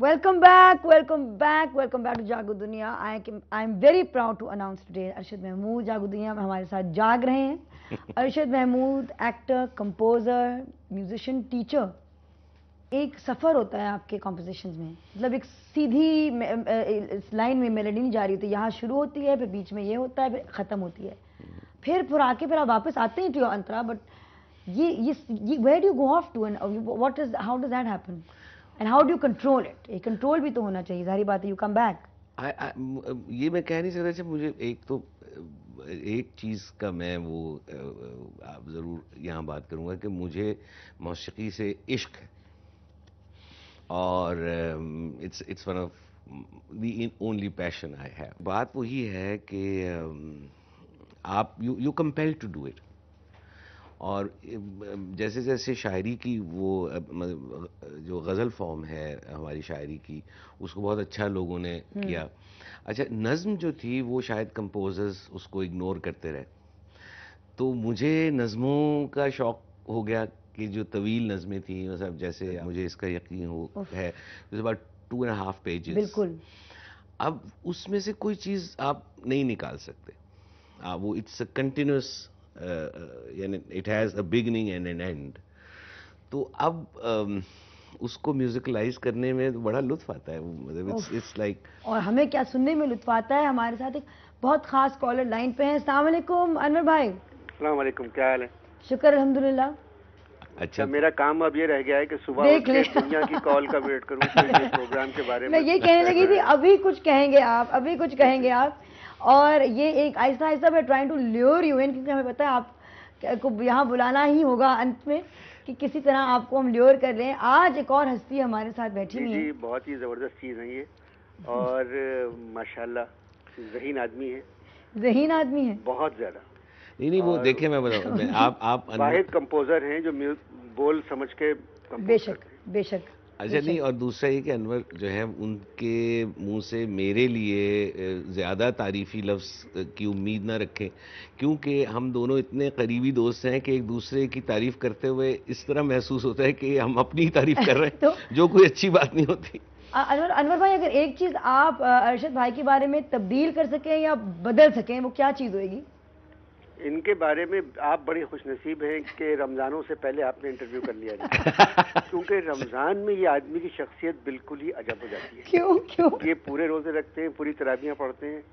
Welcome back to जागो दुनिया. I am very proud to announce today Arshad Mahmood जागो दुनिया में हमारे साथ जाग रहे हैं. Arshad Mahmood actor, composer, musician, teacher. एक सफ़र होता है आपके कॉम्पोजिशंस में, मतलब एक सीधी लाइन में मेलोडी नहीं जा रही होती, यहाँ शुरू होती है, फिर बीच में ये होता है, फिर ख़त्म होती है, फिर आके फिर आप वापस आते हैं टू योर अंतरा. बट ये where do you go off to and how does that happen? And how do you control it? एक कंट्रोल भी तो होना चाहिए, ज़ाहिर बात है. You come back. ये मैं कह नहीं सकता. मुझे एक चीज़ का मैं वो आप ज़रूर यहाँ बात करूँगा कि मुझे मौसीकी से इश्क है, और it's one of the only passion I have. बात वही है कि आप you compelled to do it. और जैसे जैसे शायरी की वो जो गज़ल फॉर्म है हमारी शायरी की, उसको बहुत अच्छा लोगों ने किया. अच्छा, नज़्म जो थी वो शायद कंपोजर्स उसको इग्नोर करते रहे, तो मुझे नज़मों का शौक़ हो गया कि जो तवील नज़में थी, मतलब जैसे मुझे इसका यकीन है इट्स अबाउट 2.5 पेजेस. बिल्कुल. अब उसमें से कोई चीज़ आप नहीं निकाल सकते. वो इट्स अ कंटिन्यूस, यानी it has a beginning and an end. तो अब उसको म्यूजिकलाइज करने में बड़ा लुत्फ आता है. मतलब इट्स लाइक, और हमें क्या सुनने में लुत्फ आता है. हमारे साथ एक बहुत खास कॉलर लाइन पे हैं. अस्सलाम वालेकुम अनवर भाई. अस्सलाम वालेकुम, क्या हाल है? शुक्र अल्हम्दुलिल्लाह. अच्छा, मेरा काम अब ये रह गया है कि सुबह उठ के दुनिया की कॉल का वेट करूं ये प्रोग्राम के बारे में. मैं ये कहने लगी थी, अभी कुछ कहेंगे आप. और ये एक आहिस्ता आहिस्ता मैं trying to lure you in, क्योंकि हमें पता है आपको यहाँ बुलाना ही होगा अंत में, कि किसी तरह आपको हम ल्योर कर लें. आज एक और हस्ती हमारे साथ बैठी हुई है. जी, बहुत ही ज़बरदस्त चीज़ है ये, और माशाल्लाह ज़हीन आदमी है, बहुत ज़्यादा. नहीं वो देखिए, मैं बताऊँ, आप वाहिद कंपोजर हैं जो बोल समझ के बेशक. अच्छा, नहीं, और दूसरा ये कि अनवर जो है उनके मुंह से मेरे लिए ज़्यादा तारीफ़ी लफ्ज़ की उम्मीद ना रखें, क्योंकि हम दोनों इतने करीबी दोस्त हैं कि एक दूसरे की तारीफ़ करते हुए इस तरह महसूस होता है कि हम अपनी ही तारीफ़ कर रहे हैं तो जो कोई अच्छी बात नहीं होती. अनवर भाई, अगर एक चीज़ आप अरशद भाई के बारे में तब्दील कर सकें या बदल सकें, वो क्या चीज़ होगी? इनके बारे में आप बड़ी खुशनसीब हैं कि रमज़ानों से पहले आपने इंटरव्यू कर लिया, क्योंकि रमज़ान में ये आदमी की शख्सियत बिल्कुल ही अजब हो जाती है. क्यों? ये पूरे रोज़े रखते हैं, पूरी तराबियाँ पढ़ते हैं,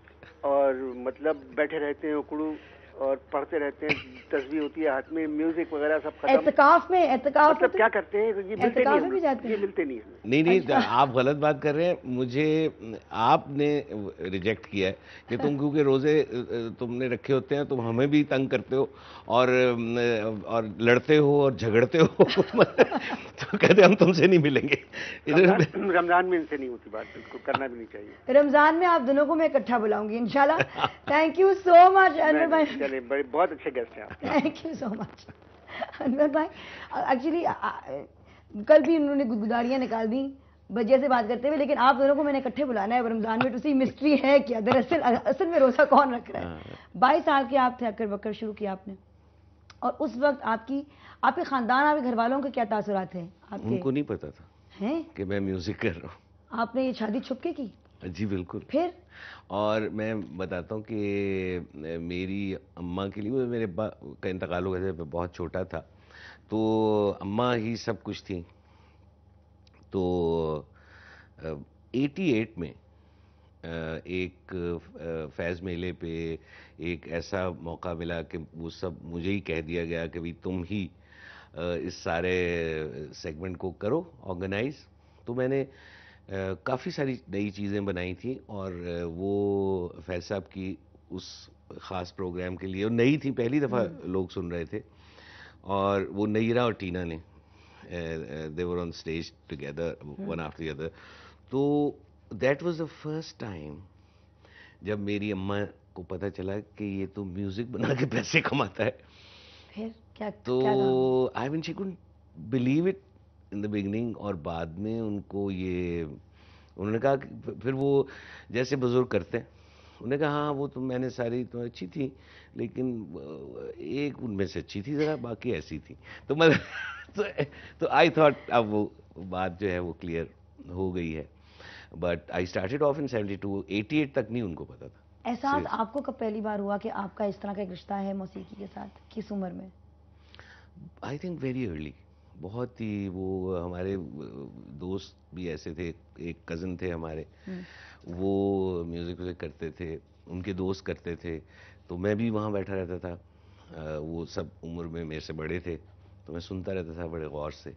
और मतलब बैठे रहते हैं उकड़ू, और पढ़ते रहते हैं, तस्बीह होती है हाथ में, म्यूजिक वगैरह सब खत्म. एतकाफ मतलब क्या करते हैं, ये मिलते नहीं है. नहीं, आप गलत बात कर रहे हैं. मुझे आपने रिजेक्ट किया है कि तुम क्योंकि रोज़े तुमने रखे होते हैं, तुम हमें भी तंग करते हो और लड़ते हो और झगड़ते हो. तो कहते हम तुमसे नहीं मिलेंगे. रमज़ान में इनसे नहीं होती बात, बिल्कुल करना भी नहीं चाहिए. रमज़ान में आप दोनों को मैं इकट्ठा बुलाऊंगी इंशाल्लाह. Thank you so much Anwar भाई. बहुत अच्छे गेस्ट हैं आप. Thank you so much Anwar भाई. एक्चुअली कल भी उन्होंने गुदगुदारियाँ निकाल दी बजिया से बात करते हुए, लेकिन आप दोनों को मैंने इकट्ठे बुलाना है रमज़ान में. तो सी मिस्ट्री है क्या दरअसल असल में रोज़ा कौन रख रहा है. 22 साल के आप थे, अक्कर बकर शुरू किया आपने, और उस वक्त आपके ख़ानदान, आपके घर वालों के क्या तासुरात थे आपके? उनको नहीं पता था हैं कि मैं म्यूज़िक कर रहा हूँ. आपने ये शादी छुप के की? जी बिल्कुल. फिर? और मैं बताता हूँ कि मेरी अम्मा के लिए, मेरे अब्बा का इंतकाल हो गया था, मैं बहुत छोटा था, तो अम्मा ही सब कुछ थी. तो 88 में एक फैज़ मेले पे एक ऐसा मौका मिला कि वो सब मुझे ही कह दिया गया कि भाई तुम ही इस सारे सेगमेंट को करो ऑर्गेनाइज. तो मैंने काफ़ी सारी नई चीज़ें बनाई थी, और वो फैज़ साहब की उस ख़ास प्रोग्राम के लिए, और नई थी, पहली दफ़ा लोग सुन रहे थे, और वो नईरा और टीना ने they were on stage together one after the other. तो that was the first time जब मेरी अम्मा को पता चला कि ये तो म्यूज़िक बना के पैसे कमाता है. फिर क्या? तो I mean she couldn't believe it in the beginning, और बाद में उनको ये उन्होंने कहा कि फिर वो जैसे बुजुर्ग करते हैं, उन्होंने कहा हाँ वो तो मैंने सारी तो अच्छी थी, लेकिन एक उनमें से अच्छी थी ज़रा, बाकी ऐसी थी. तो आई थॉट अब वो बात जो है वो क्लियर हो गई है. بٹ آئی اسٹارٹیڈ آف ان 72. 88 تک نہیں ان کو پتا تھا. احساس آپ کو کب پہلی بار ہوا کہ آپ کا اس طرح کا ایک رشتہ ہے موسیقی کے ساتھ؟ کس عمر میں؟ I think very early. بہت ہی وہ ہمارے دوست بھی ایسے تھے. ایک کزن تھے ہمارے, وہ میوزک ویوزک کرتے تھے, ان کے دوست کرتے تھے, تو میں بھی وہاں بیٹھا رہتا تھا. وہ سب عمر میں میرے سے بڑے تھے, تو میں سنتا رہتا تھا بڑے غور سے.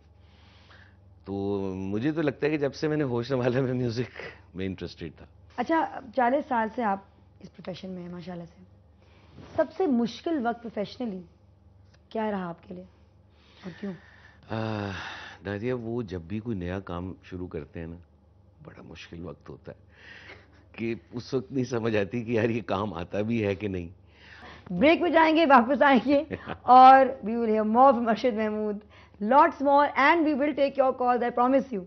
تو مجھے تو لگتا ہے کہ جب سے میں نے ہوش سنبھالا میں میوزک میں انٹرسٹیڈ تھا. اچھا 40 سال سے آپ اس پروفیشن میں ہیں ماشاء اللہ سے. سب سے مشکل وقت پروفیشنلی کیا رہا آپ کے لیے اور کیوں؟ دادیا, وہ جب بھی کوئی نیا کام شروع کرتے ہیں نا, بڑا مشکل وقت ہوتا ہے کہ اس وقت نہیں سمجھ آتی کہ یار یہ کام آتا بھی ہے کہ نہیں. بریک میں جائیں گے, واپس آئیں گے اور we will hear more from Arshad Mahmood, lots more, and we will take your calls, I promise you.